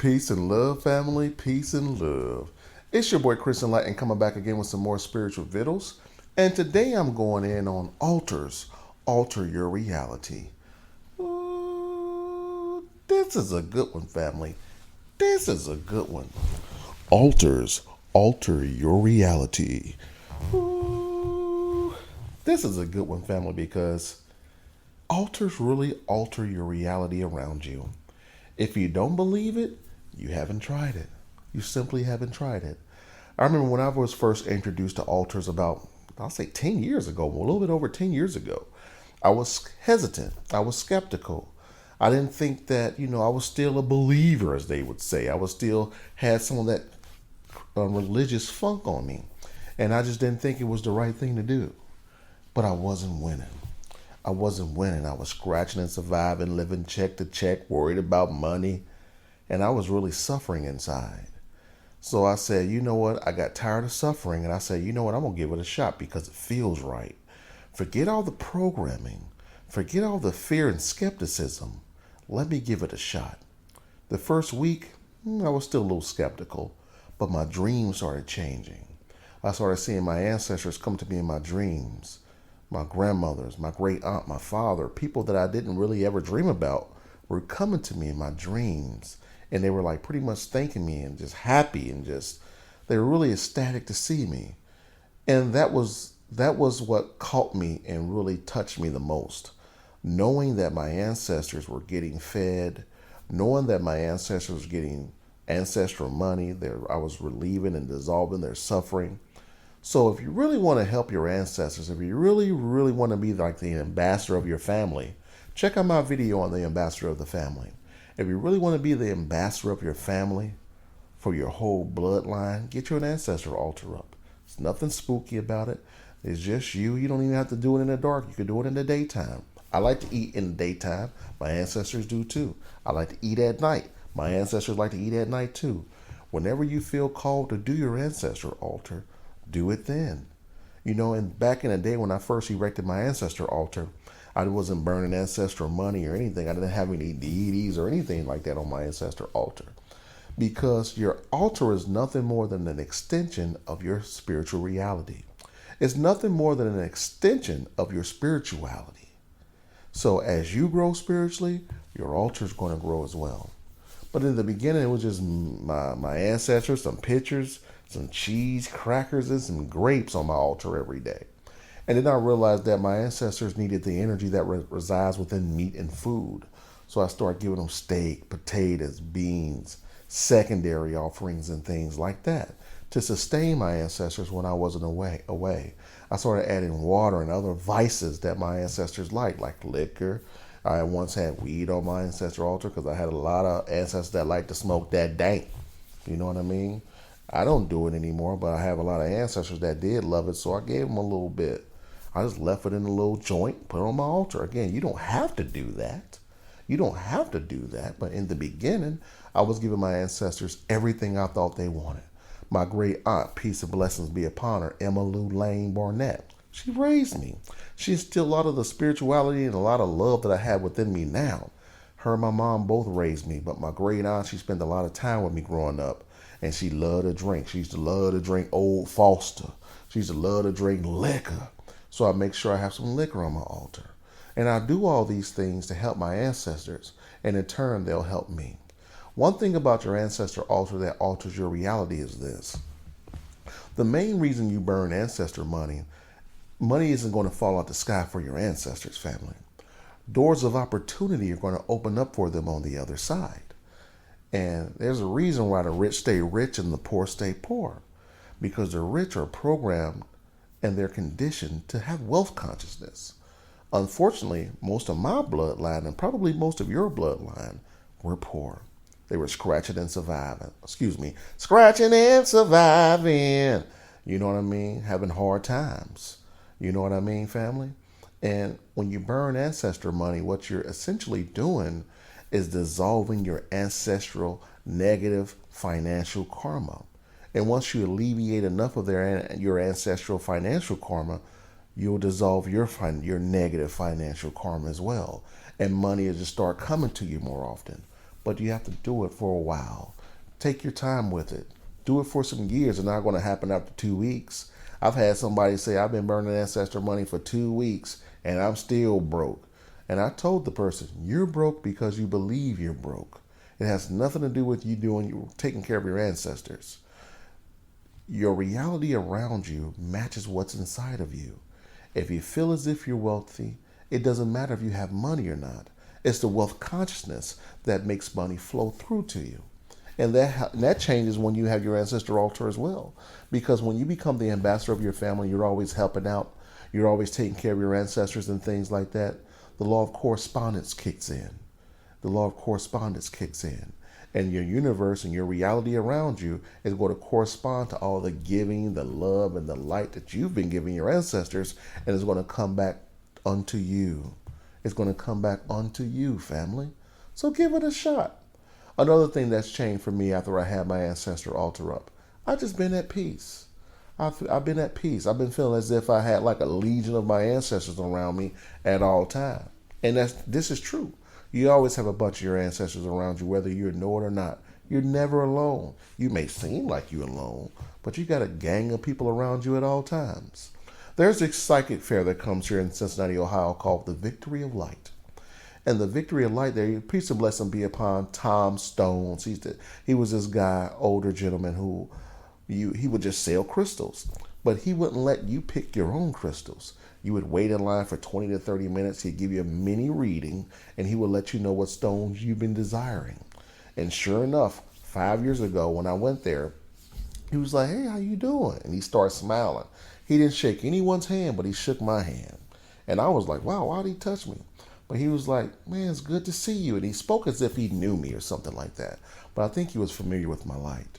Peace and love, family. Peace and love. It's your boy Chris Enlightened coming back again with some more spiritual vittles. And today I'm going in on altars. Alter your reality. This is a good one, family. This is a good one. Altars. Alter your reality. This is a good one, family, because altars really alter your reality around you. If you don't believe it, you haven't tried it. You simply haven't tried it. I remember when I was first introduced to altars about, I'll say 10 years ago, a little bit over 10 years ago, I was hesitant. I was skeptical. I didn't think that, I was still a believer, as they would say. I was still had some of that religious funk on me. And I just didn't think it was the right thing to do. But I wasn't winning. I wasn't winning. I was scratching and surviving, living check to check, worried about money. And I was really suffering inside. So I said, you know what? I got tired of suffering. And I said, you know what? I'm going to give it a shot because it feels right. Forget all the programming. Forget all the fear and skepticism. Let me give it a shot. The first week, I was still a little skeptical. But my dreams started changing. I started seeing my ancestors come to me in my dreams. My grandmothers, my great aunt, my father, people that I didn't really ever dream about were coming to me in my dreams. And they were like pretty much thanking me and just happy and just, they were really ecstatic to see me. And that was what caught me and really touched me the most. Knowing that my ancestors were getting fed, knowing that my ancestors were getting ancestral money, I was relieving and dissolving their suffering. So if you really want to help your ancestors, if you really, really want to be like the ambassador of your family, check out my video on the ambassador of the family. If you really want to be the ambassador of your family for your whole bloodline, get you an ancestor altar up. There's nothing spooky about it. It's just you. You don't even have to do it in the dark. You can do it in the daytime. I like to eat in the daytime. My ancestors do too. I like to eat at night. My ancestors like to eat at night too. Whenever you feel called to do your ancestor altar, do it then. And back in the day when I first erected my ancestor altar, I wasn't burning ancestral money or anything. I didn't have any deities or anything like that on my ancestor altar. Because your altar is nothing more than an extension of your spiritual reality. It's nothing more than an extension of your spirituality. So as you grow spiritually, your altar is going to grow as well. But in the beginning, it was just my ancestors, some pictures, some cheese, crackers, and some grapes on my altar every day. And then I realized that my ancestors needed the energy that resides within meat and food. So I started giving them steak, potatoes, beans, secondary offerings, and things like that to sustain my ancestors when I wasn't away. I started adding water and other vices that my ancestors liked, like liquor. I once had weed on my ancestor altar because I had a lot of ancestors that liked to smoke that dank. You know what I mean? I don't do it anymore, but I have a lot of ancestors that did love it, so I gave them a little bit. I just left it in a little joint, put it on my altar. Again, you don't have to do that. You don't have to do that. But in the beginning, I was giving my ancestors everything I thought they wanted. My great aunt, peace and blessings be upon her, Emma Lou Lane Barnett. She raised me. She instilled a lot of the spirituality and a lot of love that I have within me now. Her and my mom both raised me, but my great aunt, she spent a lot of time with me growing up. And she loved to drink. She used to love to drink Old Foster. She used to love to drink liquor. So I make sure I have some liquor on my altar. And I do all these things to help my ancestors. And in turn, they'll help me. One thing about your ancestor altar that alters your reality is this. The main reason you burn ancestor money isn't going to fall out the sky for your ancestors' family. Doors of opportunity are going to open up for them on the other side. And there's a reason why the rich stay rich and the poor stay poor. Because the rich are programmed and they're conditioned to have wealth consciousness. Unfortunately, most of my bloodline and probably most of your bloodline were poor. They were scratching and surviving. Scratching and surviving. You know what I mean? Having hard times. You know what I mean, family? And when you burn ancestor money, what you're essentially doing is dissolving your ancestral negative financial karma. And once you alleviate enough of your ancestral financial karma, you'll dissolve your negative financial karma as well. And money will just start coming to you more often. but you have to do it for a while. Take your time with it. Do it for some years. It's not going to happen after 2 weeks. I've had somebody say, I've been burning ancestor money for 2 weeks and I'm still broke. And I told the person, you're broke because you believe you're broke. It has nothing to do with you taking care of your ancestors. Your reality around you matches what's inside of you. If you feel as if you're wealthy, it doesn't matter if you have money or not. It's the wealth consciousness that makes money flow through to you. And that changes when you have your ancestor altar as well. Because when you become the ambassador of your family, you're always helping out. You're always taking care of your ancestors and things like that. The law of correspondence kicks in. The law of correspondence kicks in. And your universe and your reality around you is going to correspond to all the giving, the love, and the light that you've been giving your ancestors, and it's going to come back unto you. It's going to come back unto you, family. So give it a shot. Another thing that's changed for me after I had my ancestor altar up, I've just been at peace. I've been at peace. I've been feeling as if I had like a legion of my ancestors around me at all times. And this is true. You always have a bunch of your ancestors around you, whether you know it or not. You're never alone. You may seem like you're alone, but you got a gang of people around you at all times. There's a psychic fair that comes here in Cincinnati, Ohio called the Victory of Light. And the Victory of Light there, peace and blessing be upon Tom Stones. He was this guy, older gentleman who he would just sell crystals. But he wouldn't let you pick your own crystals. You would wait in line for 20 to 30 minutes. He'd give you a mini reading, and he would let you know what stones you've been desiring. And sure enough, 5 years ago when I went there, he was like, hey, how you doing? And he started smiling. He didn't shake anyone's hand, but he shook my hand. And I was like, wow, why'd he touch me? But he was like, man, it's good to see you. And he spoke as if he knew me or something like that. But I think he was familiar with my light.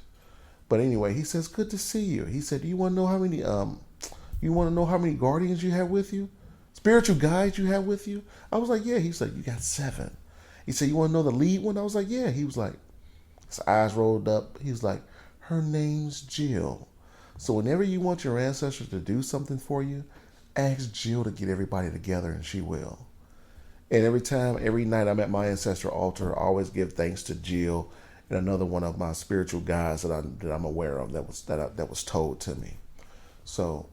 But anyway, he says, good to see you. He said, do you want to know how many guardians you have with you? Spiritual guides you have with you? I was like, yeah. He said, you got 7. He said, you want to know the lead one? I was like, yeah. He was like, his eyes rolled up. He was like, her name's Jill. So whenever you want your ancestors to do something for you, ask Jill to get everybody together and she will. And every night I'm at my ancestor altar, I always give thanks to Jill and another one of my spiritual guides that I'm aware of that was told to me. So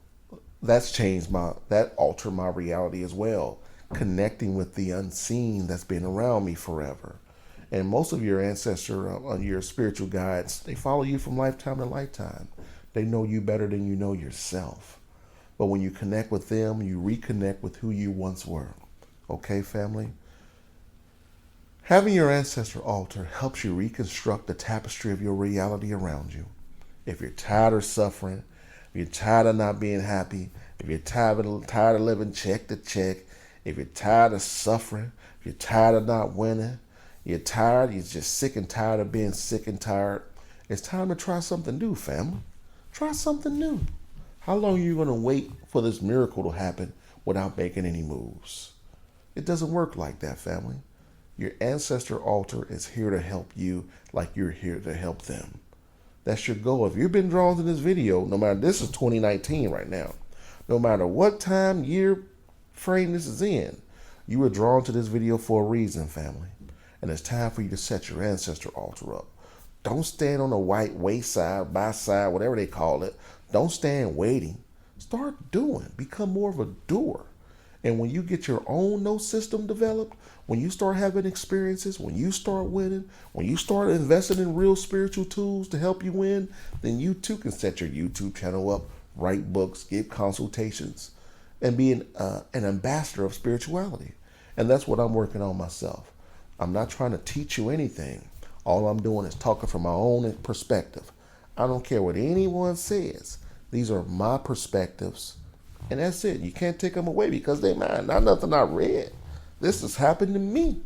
that's that altered my reality as well, connecting with the unseen that's been around me forever. And most of your your spiritual guides, they follow you from lifetime to lifetime. They know you better than you know yourself. But when you connect with them, you reconnect with who you once were. Okay, family? Having your ancestor altar helps you reconstruct the tapestry of your reality around you. If you're tired of suffering, if you're tired of not being happy, if you're tired of living check to check, if you're tired of suffering, if you're tired of not winning, you're just sick and tired of being sick and tired, it's time to try something new, family. Try something new. How long are you going to wait for this miracle to happen without making any moves? It doesn't work like that, family. Your ancestor altar is here to help you like you're here to help them. That's your goal. If you've been drawn to this video, no matter, this is 2019 right now, no matter what time, year frame this is in, you were drawn to this video for a reason, family. And it's time for you to set your ancestor altar up. Don't stand on the white wayside, by side, whatever they call it. Don't stand waiting. Start doing. Become more of a doer. And when you get your own no system developed, when you start having experiences, when you start winning, when you start investing in real spiritual tools to help you win, then you too can set your YouTube channel up, write books, give consultations, and be an ambassador of spirituality. And that's what I'm working on myself. I'm not trying to teach you anything. All I'm doing is talking from my own perspective. I don't care what anyone says. These are my perspectives. And that's it. You can't take them away because they're mine. Not nothing I read. This has happened to me.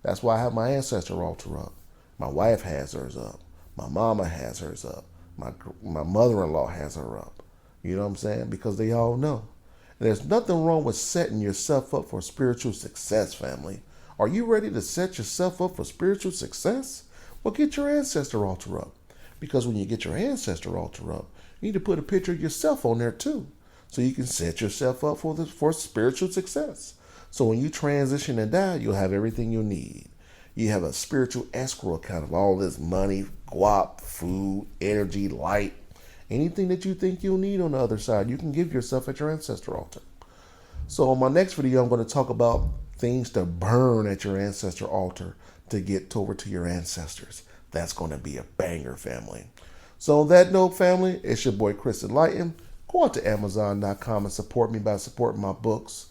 That's why I have my ancestor altar up. My wife has hers up. My mama has hers up. My mother-in-law has her up. You know what I'm saying? Because they all know. And there's nothing wrong with setting yourself up for spiritual success, family. Are you ready to set yourself up for spiritual success? Well, get your ancestor altar up. Because when you get your ancestor altar up, you need to put a picture of yourself on there too. So you can set yourself up for spiritual success. So when you transition and die, you'll have everything you need. You have a spiritual escrow account of all this money, guap, food, energy, light, anything that you think you'll need on the other side, you can give yourself at your ancestor altar. So on my next video, I'm going to talk about things to burn at your ancestor altar to get over to your ancestors. That's going to be a banger, family. So on that note, family, it's your boy Chris Enlightened. Go out to Amazon.com and support me by supporting my books,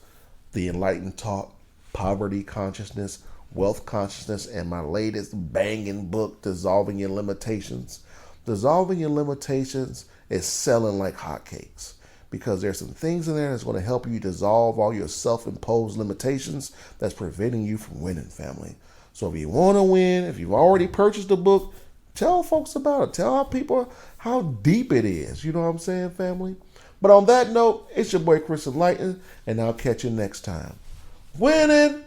The Enlightened Talk, Poverty Consciousness, Wealth Consciousness, and my latest banging book, Dissolving Your Limitations. Dissolving Your Limitations is selling like hotcakes, because there's some things in there that's going to help you dissolve all your self-imposed limitations that's preventing you from winning, family. So if you want to win, if you've already purchased the book, tell folks about it. Tell people how deep it is. You know what I'm saying, family? But on that note, it's your boy Chris Enlightened, and I'll catch you next time. Winning!